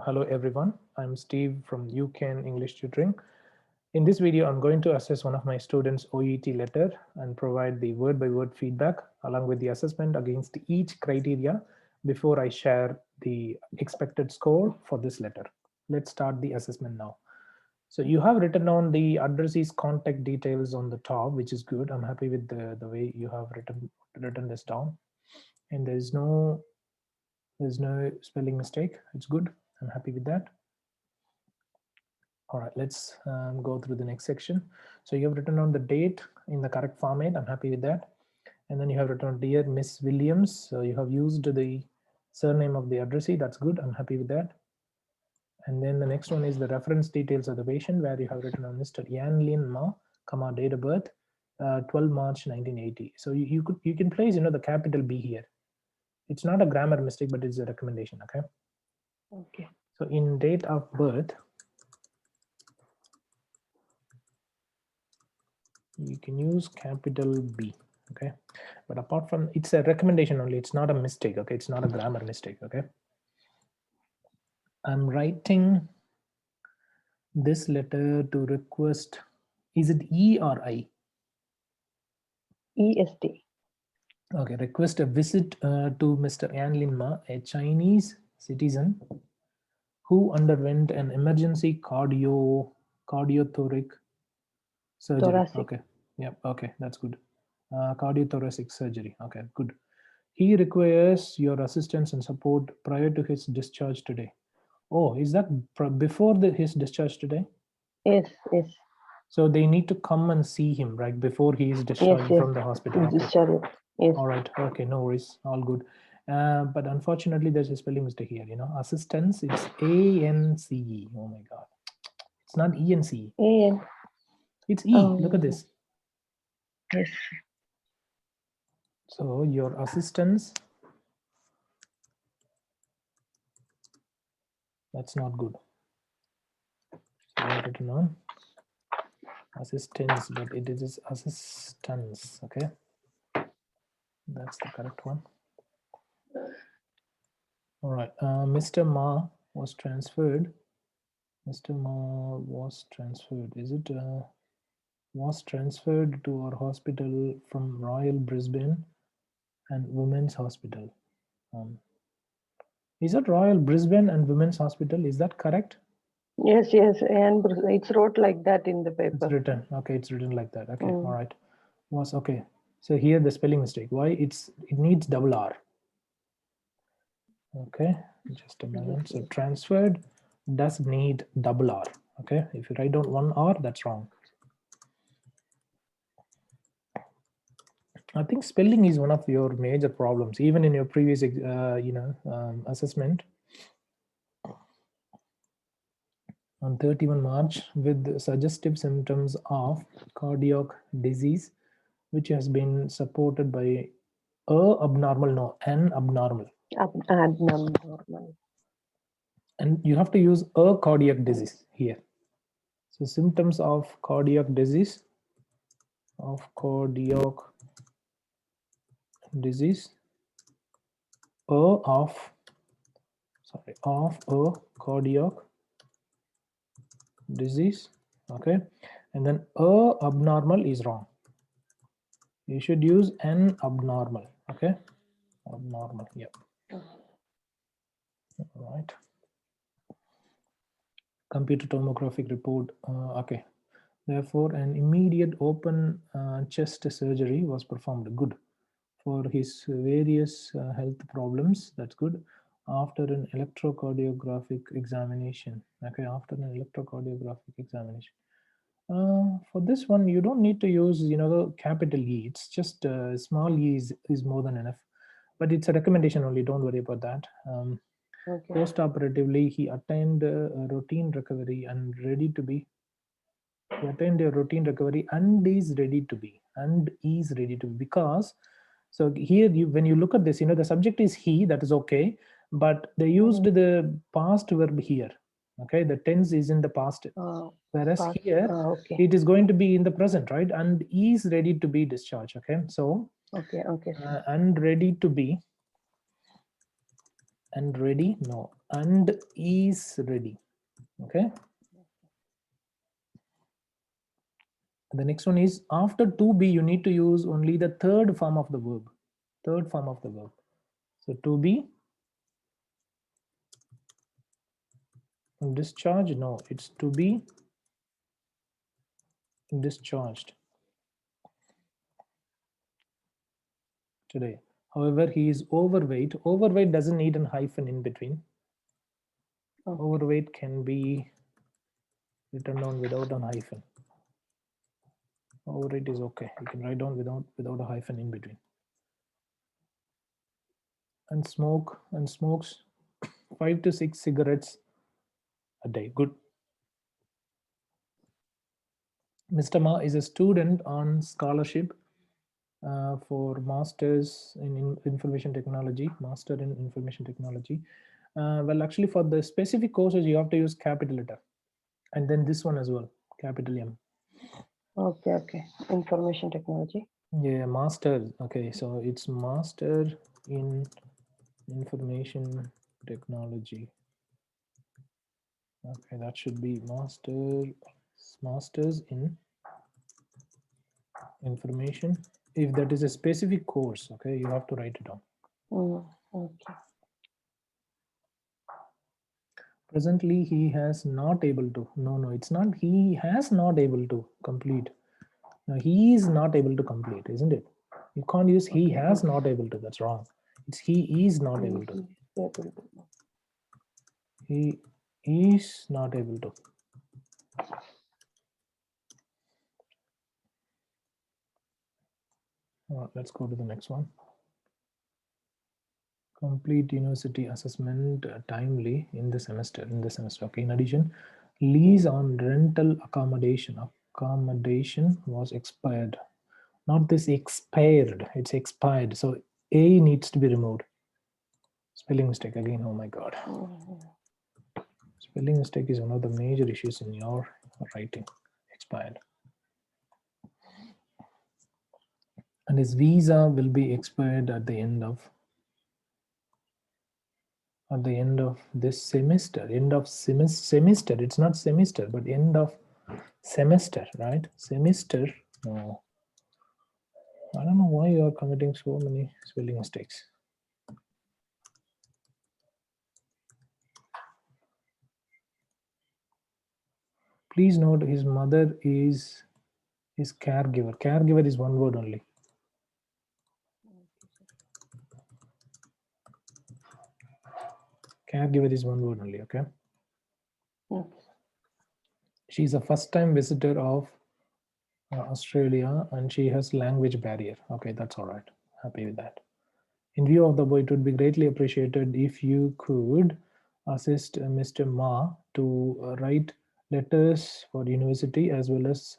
Hello everyone, I'm Steve from UCAN English Tutoring. In this video, I'm going to assess one of my students' OET letter and provide the word-by-word feedback along with the assessment against each criteria before I share the expected score for this letter. Let's start the assessment now. So you have written on the addressee's contact details on the top, which is good. I'm happy with the way you have written this down. And there's no spelling mistake. It's good. I'm happy with that. All right, let's go through the next section. So you have written on the date in the correct format. I'm happy with that. And then you have written on Dear Miss Williams. So you have used the surname of the addressee. That's good. I'm happy with that. And then the next one is the reference details of the patient, where you have written on Mr. Yanlin Ma, comma, date of birth, 12 March 1980. So you can place the capital B here. It's not a grammar mistake, but it's a recommendation. Okay. Okay. So in date of birth, you can use capital B. Okay, but apart from, it's a recommendation only, it's not a mistake. Okay, it's not a grammar mistake. Okay, I'm writing this letter to request, is it E or I? EST. Okay, request a visit to Mr. Yanlin Ma, a Chinese citizen who underwent an emergency cardiothoracic surgery. Thoracic. Okay, yeah, okay, that's good. Cardiothoracic surgery. Okay, good. He requires your assistance and support prior to his discharge today. Oh, is that before his discharge today? Yes. So they need to come and see him, right, before he is discharged from the hospital. Okay. Discharged. Yes. All right. Okay, no worries. All good. But unfortunately, there's a spelling mistake here. Assistance, it's ANCE. Oh my God. It's not ENCE. AN. It's E. Look at this. Yes. So your assistance, that's not good. So I have written on assistance, but it is assistance. Okay, that's the correct one. All right. Mr. Ma was transferred. Mr. Ma was transferred. Is it was transferred to our hospital from Royal Brisbane and Women's Hospital? Is it Royal Brisbane and Women's Hospital? Is that correct? Yes, and it's wrote like that in the paper. It's written. Okay, it's written like that. Okay, all right. Was okay. So here the spelling mistake. Why it needs double R. Okay, just a moment. So transferred does need double R. Okay, if you write down one R, that's wrong. I think spelling is one of your major problems, even in your previous, assessment. On 31 March, with suggestive symptoms of cardiac disease, which has been supported by an abnormal. Abnormal. And you have to use a cardiac disease here. So symptoms of cardiac disease, of a cardiac disease. Okay, and then abnormal is wrong. You should use an abnormal. Okay, abnormal. Yep. All right. Computer tomographic report. Okay. Therefore, an immediate open chest surgery was performed. Good. For his various health problems. That's good. After an electrocardiographic examination. Okay, after an electrocardiographic examination. For this one, you don't need to use, the capital E. It's just small e is more than enough. But it's a recommendation only. Don't worry about that. Okay. Post-operatively, he attained a routine recovery and ready to be. He attained a routine recovery and is ready to be. Because so here, when you look at this, the subject is he. That is okay, but they used the past verb here. Okay, the tense is in the past, whereas past. Here Okay. it is going to be in the present, right? And is ready to be discharged. Okay, so okay. and ready to be And ready? No. And is ready. Okay. The next one is after to be, you need to use only the third form of the verb. Third form of the verb. So to be discharged? No, it's to be discharged today. However, he is overweight. Overweight doesn't need a hyphen in between. Okay. Overweight can be written down without an hyphen. Overweight is okay. You can write down without a hyphen in between. And smokes 5 to 6 cigarettes a day. Good. Mr. Ma is a student on scholarship for masters in information technology, master in information technology. Well, actually, for the specific courses, you have to use capital letter, and then this one as well, capital M. Okay. Okay. Information technology. Yeah, master. Okay, so it's master in information technology. Okay, that should be masters in information. If that is a specific course, okay, you have to write it down. Okay. Presently, he has not able to. No, it's not. He has not able to complete. No, he is not able to complete, isn't it? You can't use he Okay. has Okay. not able to. That's wrong. It's he is not able to. He is not able to. Let's go to the next one. Complete university assessment timely in the semester. Okay. In addition, lease on rental accommodation was expired. Not this expired. It's expired. So A needs to be removed. Spelling mistake again. Oh my god. Spelling mistake is one of the major issues in your writing. Expired. And his visa will be expired at the end of this semester. End of semester. It's not semester, but end of semester, right? Semester. No. I don't know why you are committing so many spelling mistakes. Please note his mother is his caregiver. Caregiver is one word only. Caregiver is one word only, okay? She's a first-time visitor of Australia and she has language barrier. Okay, that's all right. Happy with that. In view of the above, it would be greatly appreciated if you could assist Mr. Ma to write letters for university as well as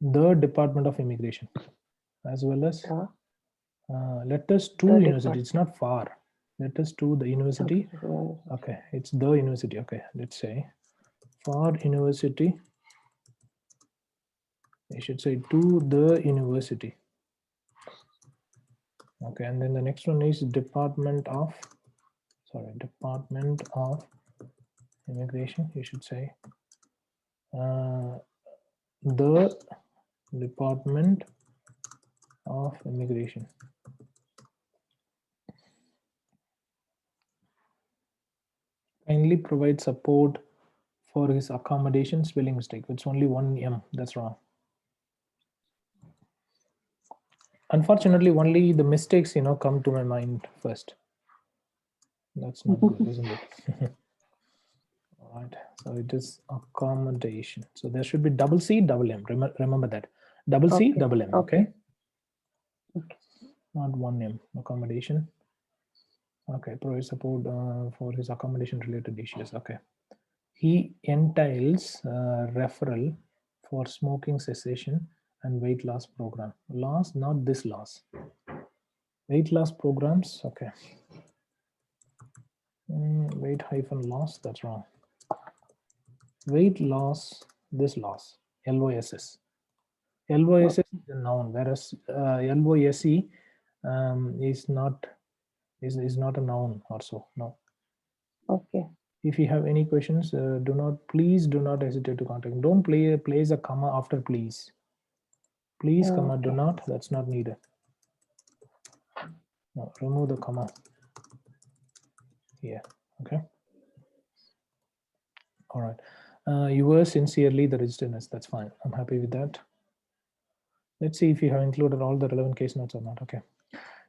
the Department of Immigration, as well as letters to The university. It's not far. Letters to the university. Okay, it's the university. Okay, let's say for university. I should say to the university. Okay, and then the next one is Department of Immigration. You should say the Department of Immigration. Kindly provide support for his accommodation. Spelling mistake. It's only one M. That's wrong. Unfortunately, only the mistakes come to my mind first. That's not good, isn't it? All right. So it is accommodation. So there should be double C, double M. Remember that. Double C, double M. Okay. Not one M. Accommodation. Okay. Provide support for his accommodation related issues. Okay. He entails referral for smoking cessation and weight loss program. Loss, not this loss. Weight loss programs. Okay. Weight hyphen loss. That's wrong. Weight loss. This loss. LOSS. LOSS is a noun, whereas LOSE is not Is not a noun also. No. Okay. If you have any questions, please do not hesitate to contact. Don't place a comma after please. Please, comma, do Okay. not. That's not needed. No, remove the comma here. Okay. All right. You were sincerely the registered nurse. That's fine. I'm happy with that. Let's see if you have included all the relevant case notes or not. Okay.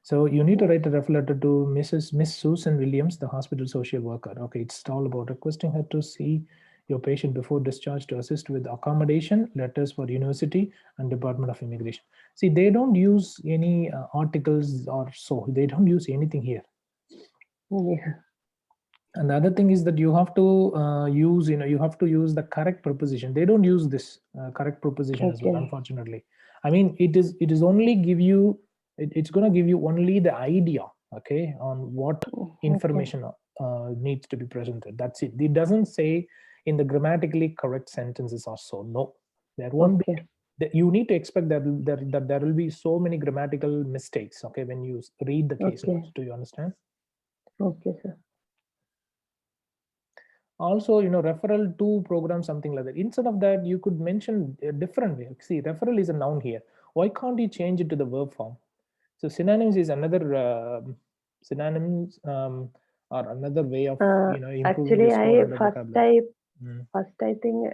So you need to write a referral letter to Miss Susan Williams, the hospital social worker. Okay, it's all about requesting her to see your patient before discharge to assist with accommodation, letters for university and Department of Immigration. See, they don't use any articles or so. They don't use anything here. Yeah. And the other thing is that you have to use, you have to use the correct preposition. They don't use this correct preposition as well, Okay. unfortunately. I mean, it is only give you, it's going to give you only the idea, okay, on what Okay. information needs to be presented. That's it. It doesn't say in the grammatically correct sentences or so. No, there won't be. Okay. You need to expect that there will be so many grammatical mistakes, okay, when you read the case Okay. notes. Do you understand? Okay, sir. Also, referral to program, something like that. Instead of that, you could mention a different way. See, referral is a noun here. Why can't you change it to the verb form? So synonyms is another synonyms are another way of improving your Actually, score under vocabulary. first I think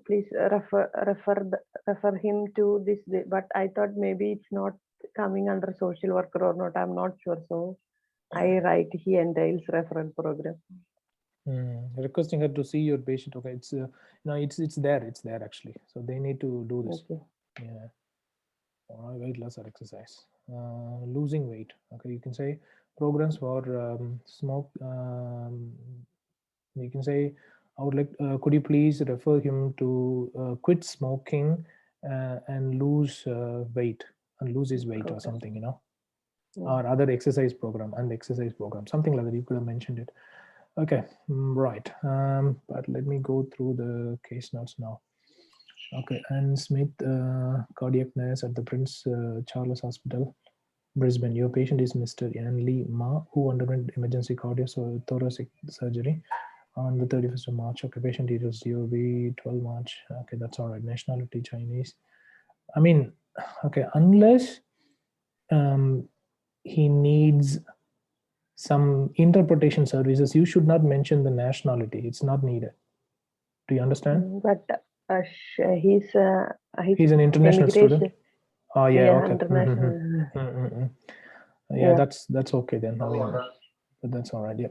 please refer him to this, but I thought maybe it's not coming under social worker or not. I'm not sure. So I write he entails referral program. Requesting her to see your patient. Okay, it's it's there actually. So they need to do this. Okay. Yeah. Weight loss or exercise. Losing weight. Okay, you can say programs for smoke. You can say, I would like. Could you please refer him to quit smoking and lose weight and lose his weight or Okay. something, or other exercise program and exercise program, something like that. You could have mentioned it. Okay, right. But let me go through the case notes now. Okay, Anne Smith, cardiac nurse at the Prince Charles Hospital, Brisbane. Your patient is Mr. Yanlin Ma, who underwent emergency cardiothoracic surgery on the 31st of March. Okay, patient details DOB 12 March. Okay, that's all right. Nationality Chinese. I mean, okay, unless he needs some interpretation services, you should not mention the nationality. It's not needed. Do you understand? But he's He's an international student. immigration. Oh yeah, Yeah, okay. international. Yeah, that's okay then. I mean, but that's all right. Yeah,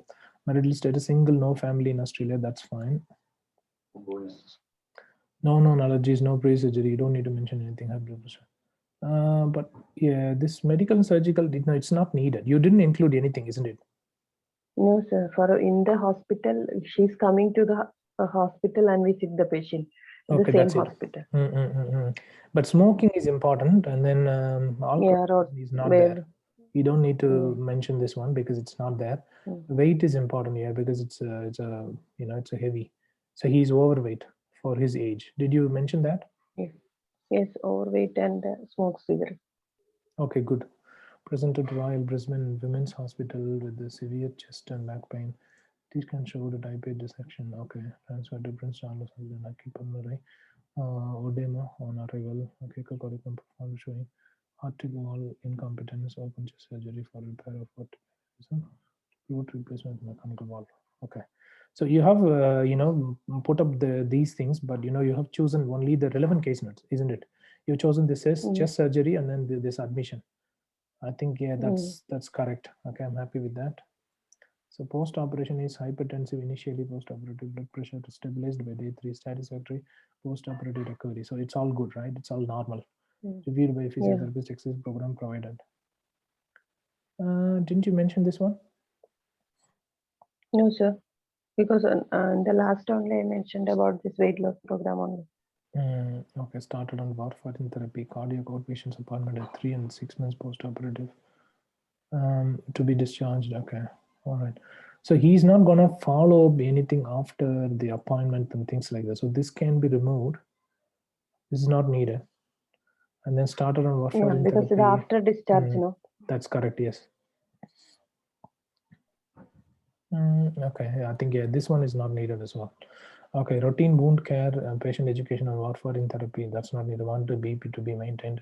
marital status single, no family in Australia. That's fine. No allergies, no pre-surgery. You don't need to mention anything. 100%. But yeah, this medical and surgical, no, it's not needed. You didn't include anything, isn't it? No, sir. For in the hospital, she's coming to the hospital and visit the patient in Okay, the same that's it. hospital. But smoking is important, and then alcohol is not there. You don't need to mention this one because it's not there. Weight is important here because it's a heavy. So he's overweight for his age. Did you mention that? Yes, overweight and smokes cigarette. Okay, good. Presented to Royal Brisbane Women's Hospital with the severe chest and back pain. These can show the type A dissection. Okay, transfer to Prince Charles and pulmonary Odema on arrival. Okay, curriculum performed showing arterial incompetence, open chest surgery for repair of aortic root replacement mechanical valve. Okay, so you have put up these things, but you have chosen only the relevant case notes, isn't it? You've chosen this as chest surgery and then this admission. I think that's correct. Okay, I'm happy with that. So post-operation is hypertensive initially, post-operative blood pressure stabilized by day 3, satisfactory post-operative recovery. So it's all good, right? It's all normal. Reviewed by physiotherapist, exercise program provided. Didn't you mention this one? No, sir. Because in the last only I mentioned about this weight loss program only. Okay, started on warfarin therapy, cardiac outpatients appointment at 3 and 6 months post-operative. To be discharged. Okay, all right. So he's not gonna follow up anything after the appointment and things like that. So this can be removed. This is not needed. And then started on warfarin because therapy. after discharge, no. That's correct. Yes. Okay, yeah, I think yeah, this one is not needed as well. Okay, routine wound care, patient education, and warfarin therapy. That's not needed. Want to BP to be maintained.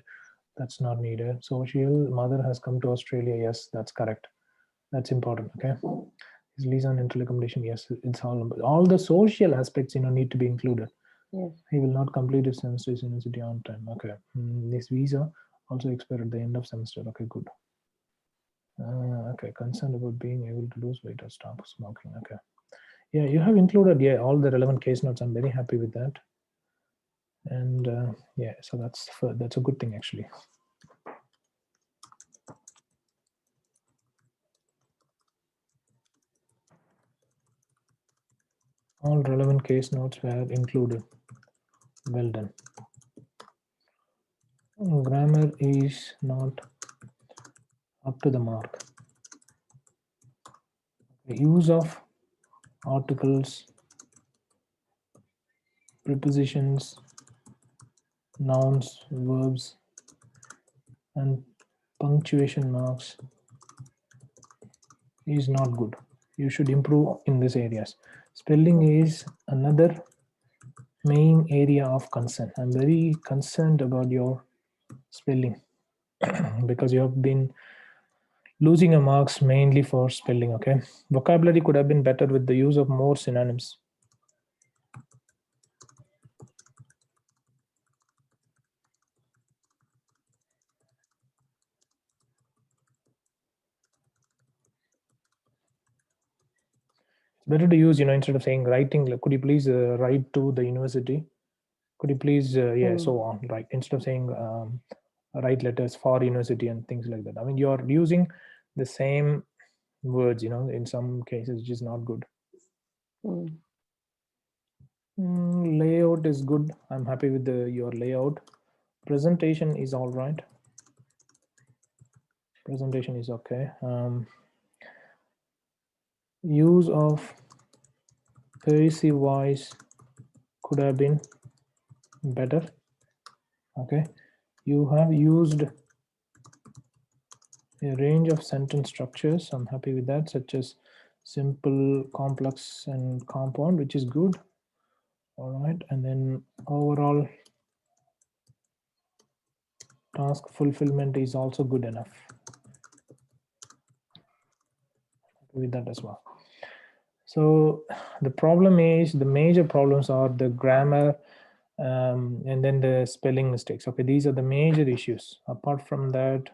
That's not needed. Social mother has come to Australia. Yes, that's correct. That's important. Okay. His lease on interaccommodation. Yes, it's all the social aspects need to be included. Yes. He will not complete his semester university on time. Okay. This visa also expired at the end of semester. Okay, good. Okay, concerned about being able to lose weight or stop smoking. Okay. Yeah, you have included all the relevant case notes. I'm very happy with that. And yeah, so that's a good thing actually. All relevant case notes were included. Well done. Grammar is not up to the mark. The use of articles, prepositions, nouns, verbs, and punctuation marks is not good. You should improve in these areas. Spelling is another main area of concern. I'm very concerned about your spelling because you have been losing your marks mainly for spelling. Okay, vocabulary could have been better with the use of more synonyms. It's better to use, instead of saying writing, like, could you please write to the university? Could you please, yeah, Mm. so on, right? Instead of saying write letters for university and things like that. I mean, you're using the same words, in some cases, which is not good. Mm. Layout is good. I'm happy with your layout. Presentation is all right. Presentation is okay. Use of pervasive voice could have been better. Okay, you have used a range of sentence structures. I'm happy with that, such as simple, complex, and compound, which is good. All right, and then overall task fulfillment is also good enough. With that as well. So the problem is, the major problems are the grammar, and then the spelling mistakes. Okay, these are the major issues. Apart from that,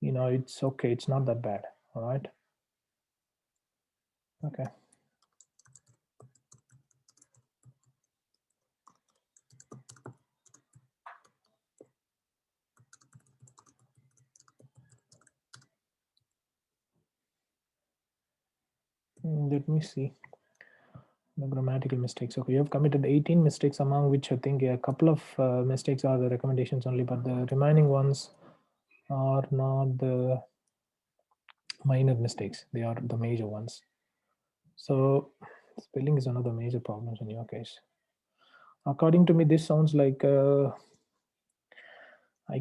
it's okay. It's not that bad. All right. Okay. Let me see the grammatical mistakes. Okay, you have committed 18 mistakes, among which I think a couple of mistakes are the recommendations only, but the remaining ones are not the minor mistakes. They are the major ones. So spelling is one of the major problems in your case. According to me, this sounds like I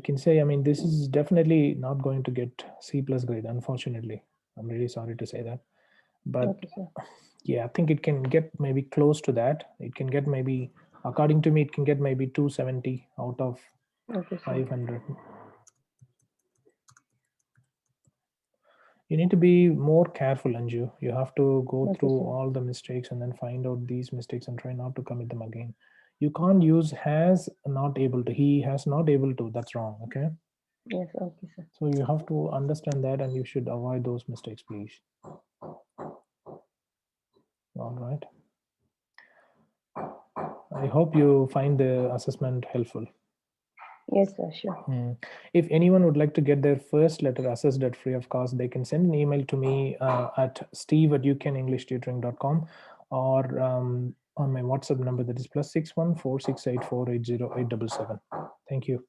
can say, I mean, this is definitely not going to get C plus grade, unfortunately. I'm really sorry to say that. But Okay, sir. yeah, I think it can get maybe close to that. It can get maybe, according to me, it can get maybe 270 out of Okay, sir. 500. You need to be more careful, Anju. You have to go Okay, through sir. all the mistakes and then find out these mistakes and try not to commit them again. You can't use has not able to. He has not able to. That's wrong. Okay. Yes, okay, sir. So you have to understand that and you should avoid those mistakes, please. All right. I hope you find the assessment helpful. Yes, sir, sure. If anyone would like to get their first letter assessed at free of cost, they can send an email to me at steve@ucanenglishtutoring.com or on my WhatsApp number, that is +61 468 480 877. Thank you.